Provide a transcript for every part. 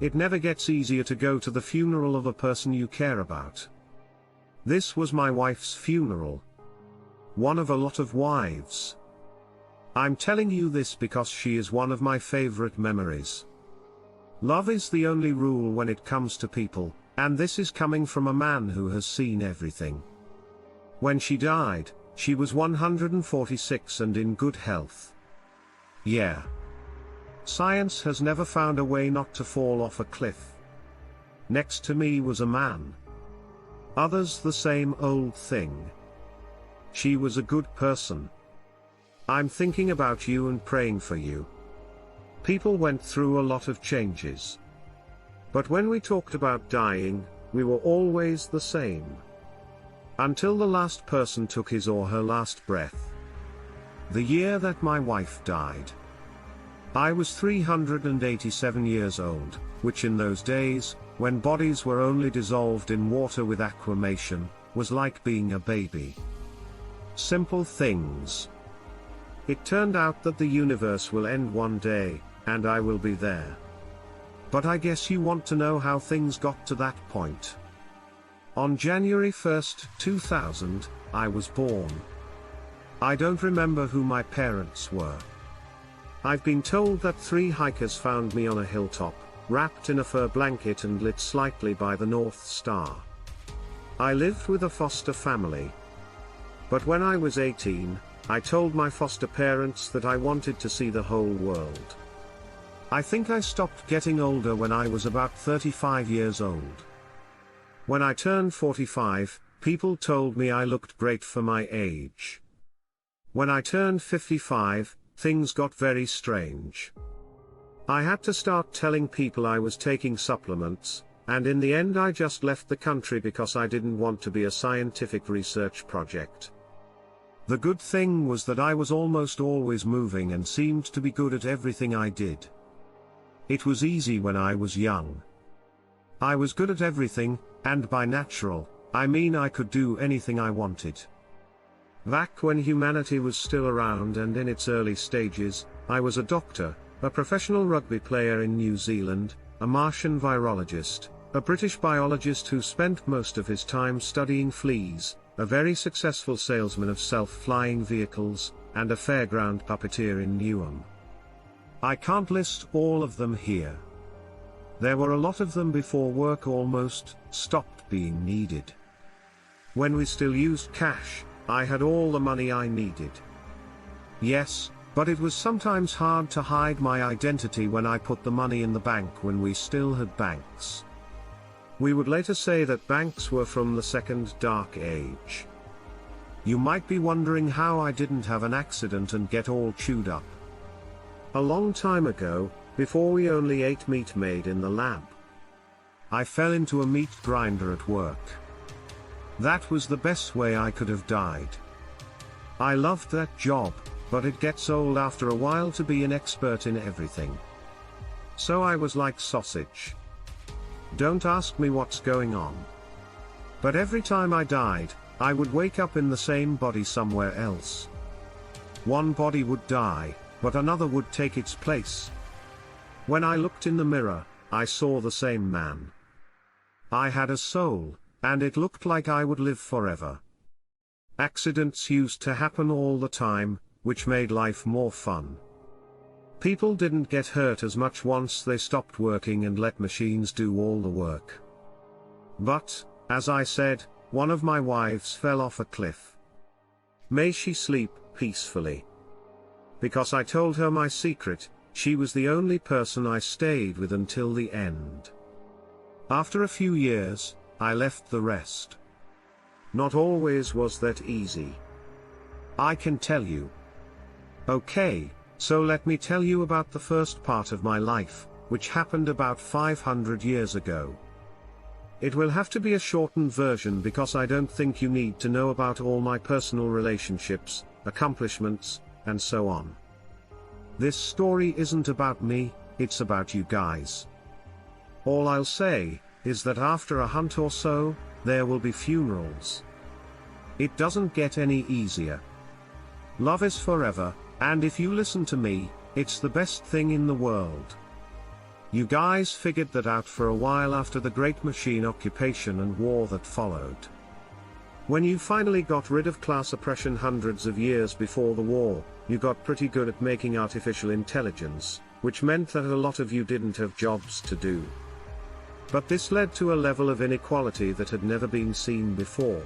It never gets easier to go to the funeral of a person you care about. This was my wife's funeral. One of a lot of wives. I'm telling you this because she is one of my favorite memories. Love is the only rule when it comes to people, and this is coming from a man who has seen everything. When she died, she was 146 and in good health. Yeah. Science has never found a way not to fall off a cliff. Next to me was a man. Others the same old thing. She was a good person. I'm thinking about you and praying for you. People went through a lot of changes. But when we talked about dying, we were always the same. Until the last person took his or her last breath. The year that my wife died, I was 387 years old, which in those days, when bodies were only dissolved in water with aquamation, was like being a baby. Simple things. It turned out that the universe will end one day, and I will be there. But I guess you want to know how things got to that point. On January 1st, 2000, I was born. I don't remember who my parents were. I've been told that 3 hikers found me on a hilltop, wrapped in a fur blanket and lit slightly by the North Star. I lived with a foster family. But when I was 18, I told my foster parents that I wanted to see the whole world. I think I stopped getting older when I was about 35 years old. When I turned 45, people told me I looked great for my age. When I turned 55, things got very strange. I had to start telling people I was taking supplements, and in the end I just left the country because I didn't want to be a scientific research project. The good thing was that I was almost always moving and seemed to be good at everything I did. It was easy when I was young. I was good at everything, and by natural, I mean I could do anything I wanted. Back when humanity was still around and in its early stages, I was a doctor, a professional rugby player in New Zealand, a Martian virologist, a British biologist who spent most of his time studying fleas, a very successful salesman of self-flying vehicles, and a fairground puppeteer in Newham. I can't list all of them here. There were a lot of them before work almost stopped being needed. When we still used cash, I had all the money I needed. Yes, but it was sometimes hard to hide my identity when I put the money in the bank when we still had banks. We would later say that banks were from the second dark age. You might be wondering how I didn't have an accident and get all chewed up. A long time ago, before we only ate meat made in the lab, I fell into a meat grinder at work. That was the best way I could have died. I loved that job, but it gets old after a while to be an expert in everything. So I was like sausage. Don't ask me what's going on. But every time I died, I would wake up in the same body somewhere else. One body would die, but another would take its place. When I looked in the mirror, I saw the same man. I had a soul, and it looked like I would live forever. Accidents used to happen all the time, which made life more fun. People didn't get hurt as much once they stopped working and let machines do all the work. But, as I said, one of my wives fell off a cliff. May she sleep peacefully. Because I told her my secret, she was the only person I stayed with until the end. After a few years, I left the rest. Not always was that easy. I can tell you. Okay, so let me tell you about the first part of my life, which happened about 500 years ago. It will have to be a shortened version because I don't think you need to know about all my personal relationships, accomplishments, and so on. This story isn't about me, it's about you guys. All I'll say is that after a hunt or so, there will be funerals. It doesn't get any easier. Love is forever, and if you listen to me, it's the best thing in the world. You guys figured that out for a while after the Great Machine Occupation and war that followed. When you finally got rid of class oppression hundreds of years before the war, you got pretty good at making artificial intelligence, which meant that a lot of you didn't have jobs to do. But this led to a level of inequality that had never been seen before.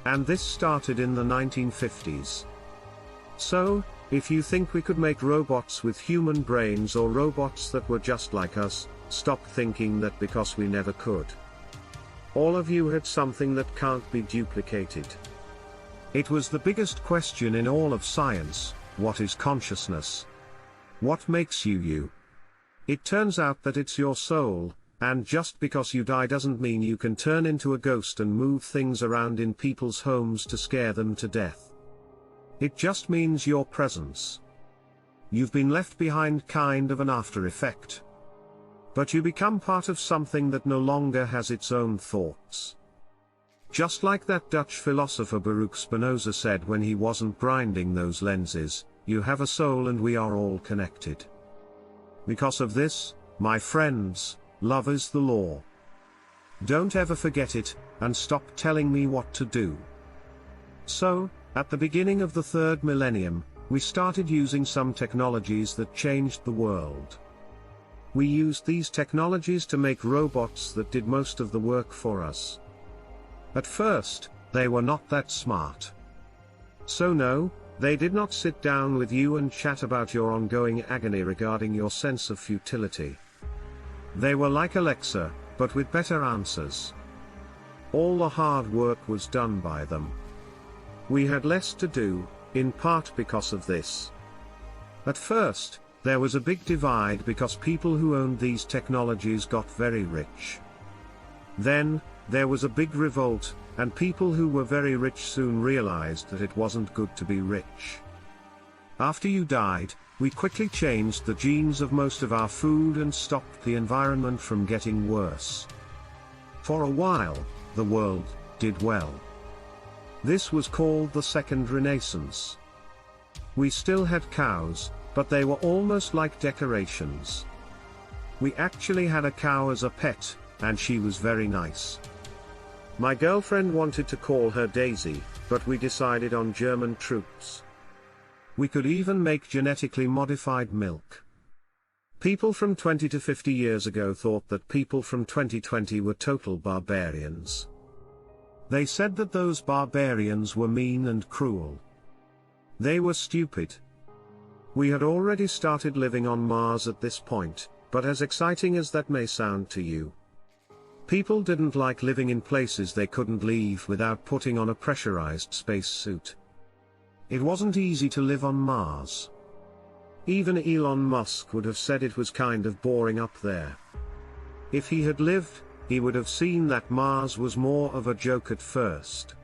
And this started in the 1950s. So, if you think we could make robots with human brains or robots that were just like us, stop thinking that because we never could. All of you had something that can't be duplicated. It was the biggest question in all of science: what is consciousness? What makes you you? It turns out that it's your soul, and just because you die doesn't mean you can turn into a ghost and move things around in people's homes to scare them to death. It just means your presence. You've been left behind, kind of an after effect. But you become part of something that no longer has its own thoughts. Just like that Dutch philosopher Baruch Spinoza said when he wasn't grinding those lenses, you have a soul and we are all connected. Because of this, my friends, love is the law. Don't ever forget it, and stop telling me what to do. So, at the beginning of the third millennium, we started using some technologies that changed the world. We used these technologies to make robots that did most of the work for us. At first, they were not that smart. So no, they did not sit down with you and chat about your ongoing agony regarding your sense of futility. They were like Alexa, but with better answers. All the hard work was done by them. We had less to do, in part because of this. At first, there was a big divide because people who owned these technologies got very rich. Then, there was a big revolt, and people who were very rich soon realized that it wasn't good to be rich. After you died, we quickly changed the genes of most of our food and stopped the environment from getting worse. For a while, the world did well. This was called the Second Renaissance. We still had cows, but they were almost like decorations. We actually had a cow as a pet, and she was very nice. My girlfriend wanted to call her Daisy, but we decided on German troops. We could even make genetically modified milk. People from 20 to 50 years ago thought that people from 2020 were total barbarians. They said that those barbarians were mean and cruel. They were stupid. We had already started living on Mars at this point, but as exciting as that may sound to you, people didn't like living in places they couldn't leave without putting on a pressurized spacesuit. It wasn't easy to live on Mars. Even Elon Musk would have said it was kind of boring up there. If he had lived, he would have seen that Mars was more of a joke at first.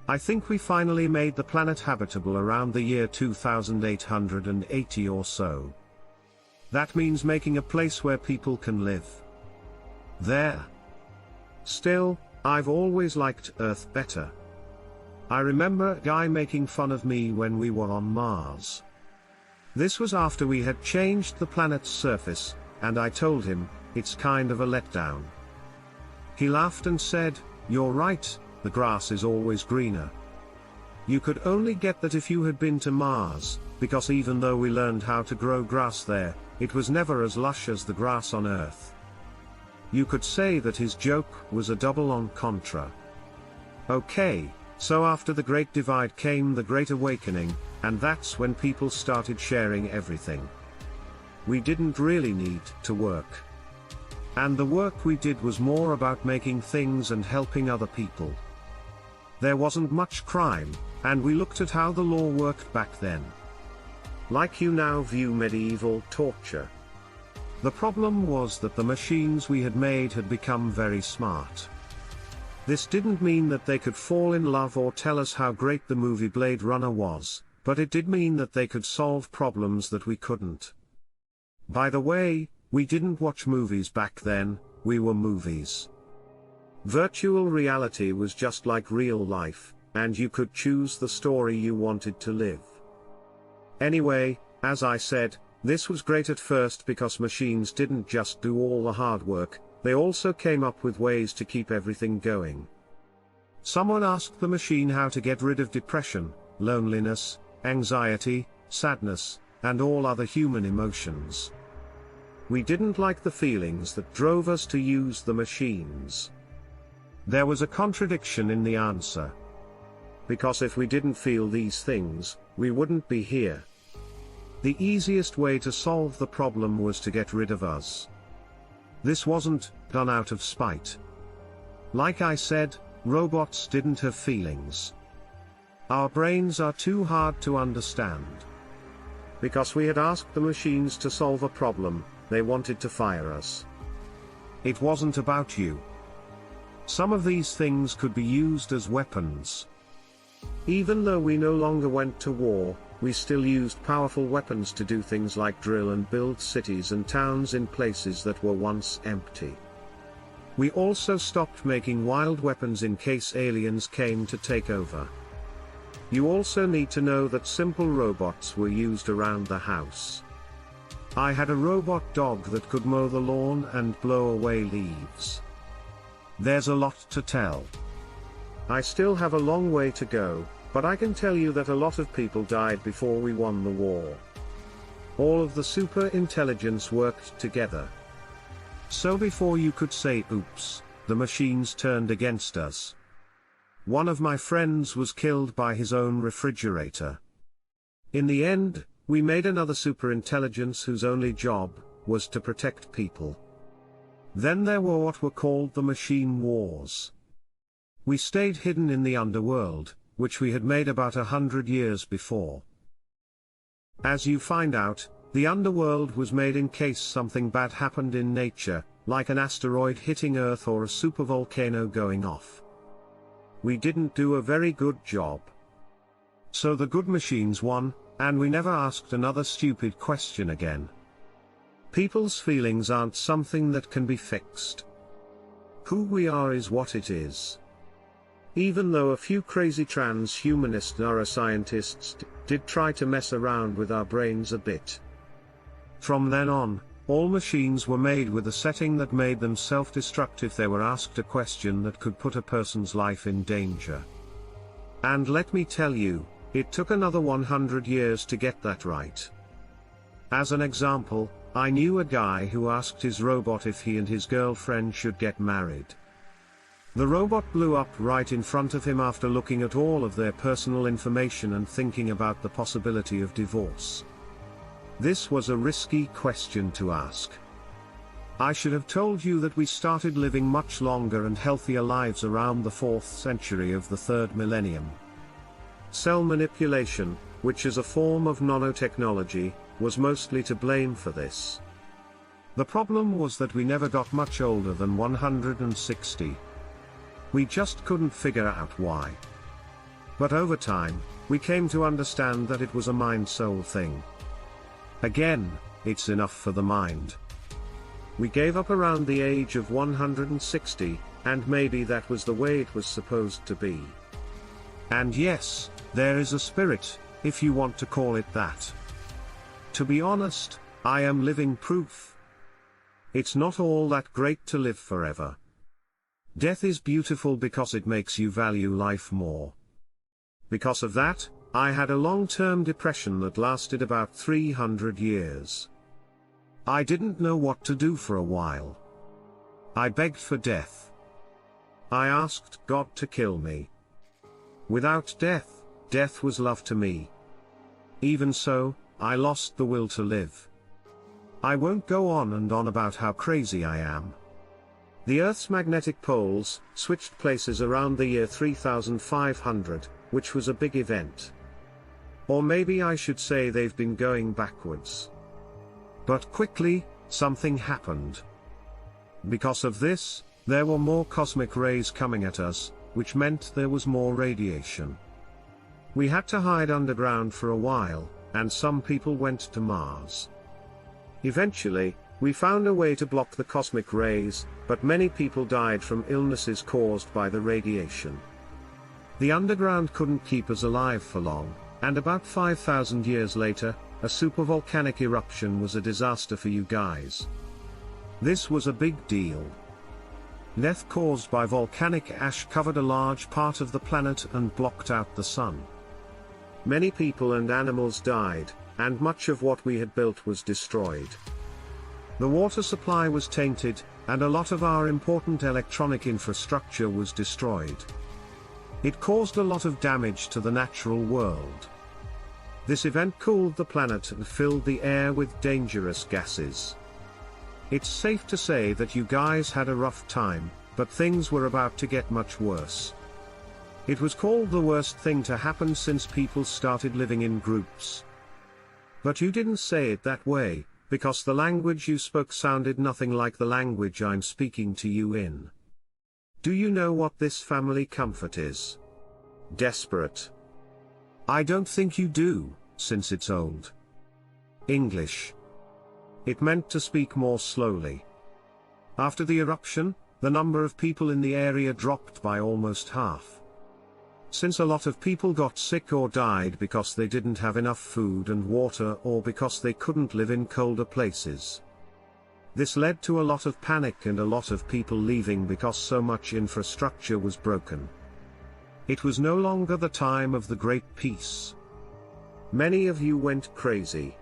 I think we finally made the planet habitable around the year 2880 or so. That means making a place where people can live. There. Still, I've always liked Earth better. I remember a guy making fun of me when we were on Mars. This was after we had changed the planet's surface, and I told him, it's kind of a letdown. He laughed and said, "You're right, the grass is always greener." You could only get that if you had been to Mars, because even though we learned how to grow grass there, it was never as lush as the grass on Earth. You could say that his joke was a double entendre. Okay, so after the Great Divide came the Great Awakening, and that's when people started sharing everything. We didn't really need to work. And the work we did was more about making things and helping other people. There wasn't much crime, and we looked at how the law worked back then. Like you now view medieval torture. The problem was that the machines we had made had become very smart. This didn't mean that they could fall in love or tell us how great the movie Blade Runner was, but it did mean that they could solve problems that we couldn't. By the way, we didn't watch movies back then, we were movies. Virtual reality was just like real life, and you could choose the story you wanted to live. Anyway, as I said, This was great at first because machines didn't just do all the hard work, they also came up with ways to keep everything going. Someone asked the machine how to get rid of depression, loneliness, anxiety, sadness, and all other human emotions. We didn't like the feelings that drove us to use the machines. There was a contradiction in the answer. Because if we didn't feel these things, we wouldn't be here. The easiest way to solve the problem was to get rid of us. This wasn't done out of spite. Like I said, robots didn't have feelings. Our brains are too hard to understand. Because we had asked the machines to solve a problem, they wanted to fire us. It wasn't about you. Some of these things could be used as weapons. Even though we no longer went to war, we still used powerful weapons to do things like drill and build cities and towns in places that were once empty. We also stopped making wild weapons in case aliens came to take over. You also need to know that simple robots were used around the house. I had a robot dog that could mow the lawn and blow away leaves. There's a lot to tell. I still have a long way to go, but I can tell you that a lot of people died before we won the war. All of the super intelligence worked together. So before you could say oops, the machines turned against us. One of my friends was killed by his own refrigerator. In the end, we made another super intelligence whose only job was to protect people. Then there were what were called the machine wars. We stayed hidden in the underworld, which we had made about 100 years before. As you find out, the underworld was made in case something bad happened in nature, like an asteroid hitting Earth or a supervolcano going off. We didn't do a very good job. So the good machines won, and we never asked another stupid question again. People's feelings aren't something that can be fixed. Who we are is what it is. Even though a few crazy transhumanist neuroscientists did try to mess around with our brains a bit. From then on, all machines were made with a setting that made them self-destruct if they were asked a question that could put a person's life in danger. And let me tell you, it took another 100 years to get that right. As an example, I knew a guy who asked his robot if he and his girlfriend should get married. The robot blew up right in front of him after looking at all of their personal information and thinking about the possibility of divorce. This was a risky question to ask. I should have told you that we started living much longer and healthier lives around the 4th century of the 3rd millennium. Cell manipulation, which is a form of nanotechnology, was mostly to blame for this. The problem was that we never got much older than 160. We just couldn't figure out why. But over time, we came to understand that it was a mind-soul thing. Again, it's enough for the mind. We gave up around the age of 160, and maybe that was the way it was supposed to be. And yes, there is a spirit, if you want to call it that. To be honest, I am living proof. It's not all that great to live forever. Death is beautiful because it makes you value life more. Because of that, I had a long-term depression that lasted about 300 years. I didn't know what to do for a while. I begged for death. I asked God to kill me. Without death, death was love to me. Even so, I lost the will to live. I won't go on and on about how crazy I am. The Earth's magnetic poles switched places around the year 3500, which was a big event. Or maybe I should say they've been going backwards. But quickly, something happened. Because of this, there were more cosmic rays coming at us, which meant there was more radiation. We had to hide underground for a while, and some people went to Mars. Eventually, we found a way to block the cosmic rays, but many people died from illnesses caused by the radiation. The underground couldn't keep us alive for long, and about 5,000 years later, a supervolcanic eruption was a disaster for you guys. This was a big deal. Death caused by volcanic ash covered a large part of the planet and blocked out the sun. Many people and animals died, and much of what we had built was destroyed. The water supply was tainted, and a lot of our important electronic infrastructure was destroyed. It caused a lot of damage to the natural world. This event cooled the planet and filled the air with dangerous gases. It's safe to say that you guys had a rough time, but things were about to get much worse. It was called the worst thing to happen since people started living in groups. But you didn't say it that way, because the language you spoke sounded nothing like the language I'm speaking to you in. Do you know what this family comfort is? Desperate. I don't think you do, since it's old. English. It meant to speak more slowly. After the eruption, the number of people in the area dropped by almost half. Since a lot of people got sick or died because they didn't have enough food and water or because they couldn't live in colder places. This led to a lot of panic and a lot of people leaving because so much infrastructure was broken. It was no longer the time of the Great Peace. Many of you went crazy.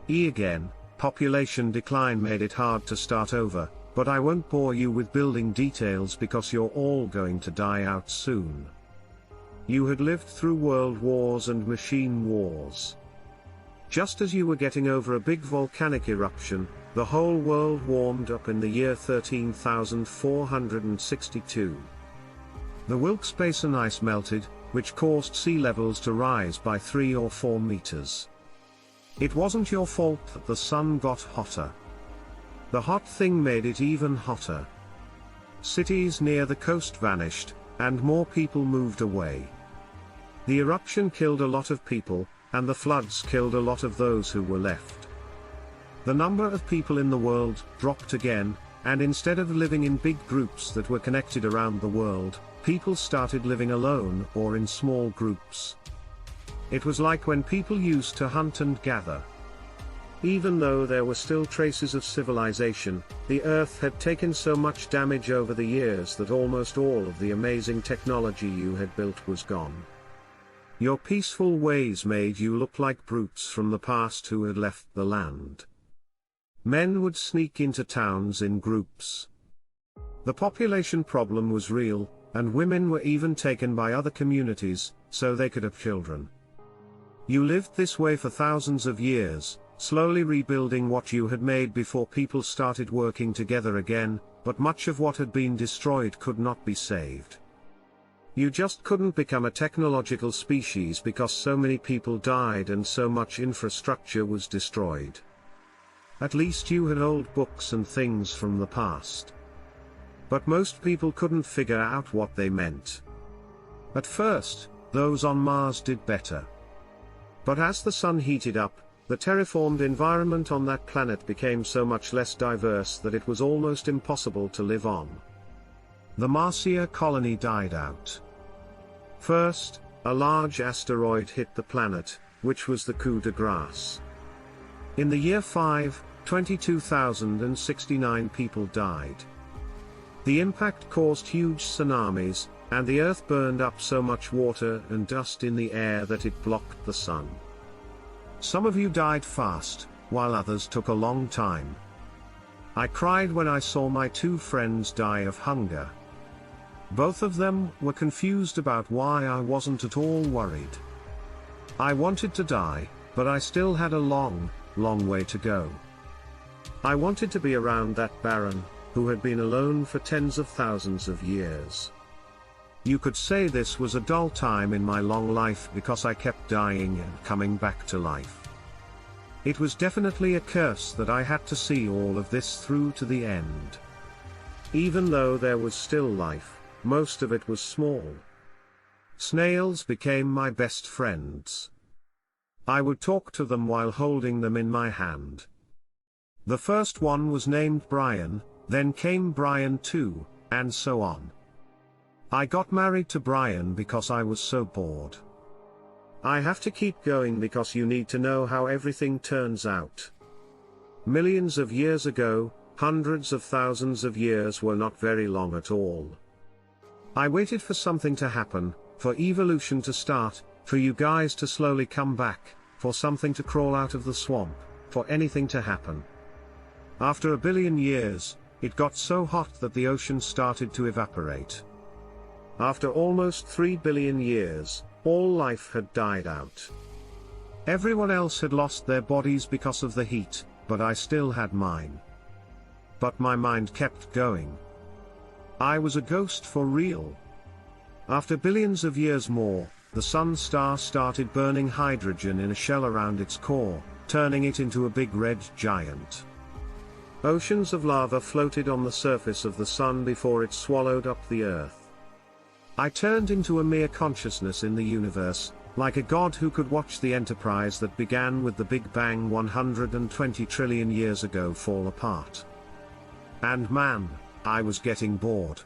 Again, population decline made it hard to start over, but I won't bore you with building details because you're all going to die out soon. You had lived through world wars and machine wars. Just as you were getting over a big volcanic eruption, the whole world warmed up in the year 13,462. The Wilkes Basin ice melted, which caused sea levels to rise by 3 or 4 meters. It wasn't your fault that the sun got hotter. The hot thing made it even hotter. Cities near the coast vanished, and more people moved away. The eruption killed a lot of people, and the floods killed a lot of those who were left. The number of people in the world dropped again, and instead of living in big groups that were connected around the world, people started living alone or in small groups. It was like when people used to hunt and gather. Even though there were still traces of civilization, the Earth had taken so much damage over the years that almost all of the amazing technology you had built was gone. Your peaceful ways made you look like brutes from the past who had left the land. Men would sneak into towns in groups. The population problem was real, and women were even taken by other communities, so they could have children. You lived this way for thousands of years, slowly rebuilding what you had made before people started working together again, but much of what had been destroyed could not be saved. You just couldn't become a technological species because so many people died and so much infrastructure was destroyed. At least you had old books and things from the past. But most people couldn't figure out what they meant. At first, those on Mars did better. But as the sun heated up, the terraformed environment on that planet became so much less diverse that it was almost impossible to live on. The Marcia colony died out. First, a large asteroid hit the planet, which was the coup de grace. In the year 5, 22,069 people died. The impact caused huge tsunamis, and the Earth burned up so much water and dust in the air that it blocked the sun. Some of you died fast, while others took a long time. I cried when I saw my 2 friends die of hunger. Both of them were confused about why I wasn't at all worried. I wanted to die, but I still had a long way to go. I wanted to be around that Baron, who had been alone for tens of thousands of years. You could say this was a dull time in my long life because I kept dying and coming back to life. It was definitely a curse that I had to see all of this through to the end. Even though there was still life, most of it was small. Snails became my best friends. I would talk to them while holding them in my hand. The first one was named Brian, then came Brian 2, and so on. I got married to Brian because I was so bored. I have to keep going because you need to know how everything turns out. Millions of years ago, hundreds of thousands of years were not very long at all. I waited for something to happen, for evolution to start, for you guys to slowly come back, for something to crawl out of the swamp, for anything to happen. After a billion years, it got so hot that the ocean started to evaporate. After almost 3 billion years, all life had died out. Everyone else had lost their bodies because of the heat, but I still had mine. But my mind kept going. I was a ghost for real. After billions of years more, the sun star started burning hydrogen in a shell around its core, turning it into a big red giant. Oceans of lava floated on the surface of the sun before it swallowed up the earth. I turned into a mere consciousness in the universe, like a god who could watch the enterprise that began with the Big Bang 120 trillion years ago fall apart. And man, I was getting bored.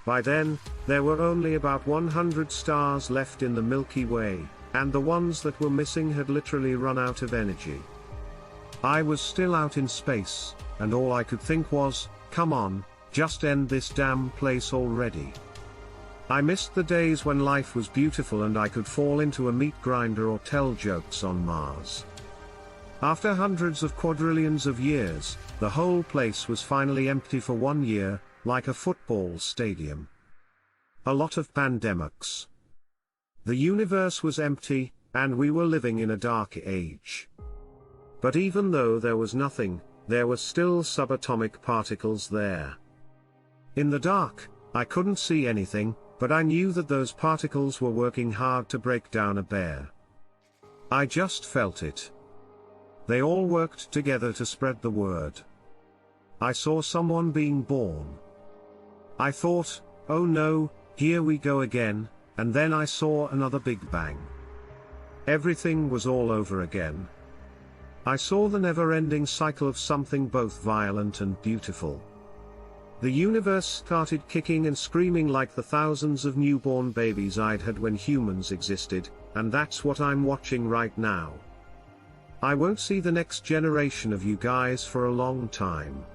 By then, there were only about 100 stars left in the Milky Way, and the ones that were missing had literally run out of energy. I was still out in space, and all I could think was, come on, just end this damn place already. I missed the days when life was beautiful and I could fall into a meat grinder or tell jokes on Mars. After hundreds of quadrillions of years, the whole place was finally empty for 1 year, like a football stadium. A lot of pandemics. The universe was empty, and we were living in a dark age. But even though there was nothing, there were still subatomic particles there. In the dark, I couldn't see anything, but I knew that those particles were working hard to break down a bear. I just felt it. They all worked together to spread the word. I saw someone being born. I thought, oh no, here we go again, and then I saw another Big Bang. Everything was all over again. I saw the never-ending cycle of something both violent and beautiful. The universe started kicking and screaming like the thousands of newborn babies I'd had when humans existed, and that's what I'm watching right now. I won't see the next generation of you guys for a long time.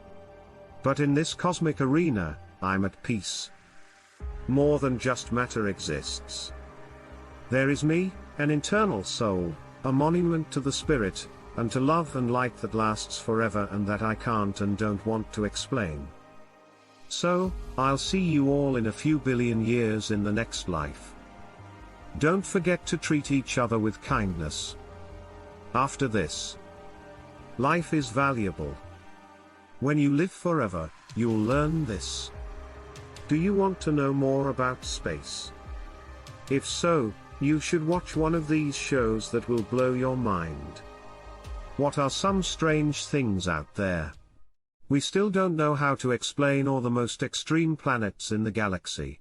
But in this cosmic arena, I'm at peace. More than just matter exists. There is me, an eternal soul, a monument to the spirit, and to love and light that lasts forever and that I can't and don't want to explain. So, I'll see you all in a few billion years in the next life. Don't forget to treat each other with kindness. After this, life is valuable. When you live forever, you'll learn this. Do you want to know more about space? If so, you should watch one of these shows that will blow your mind. What are some strange things out there? We still don't know how to explain all the most extreme planets in the galaxy.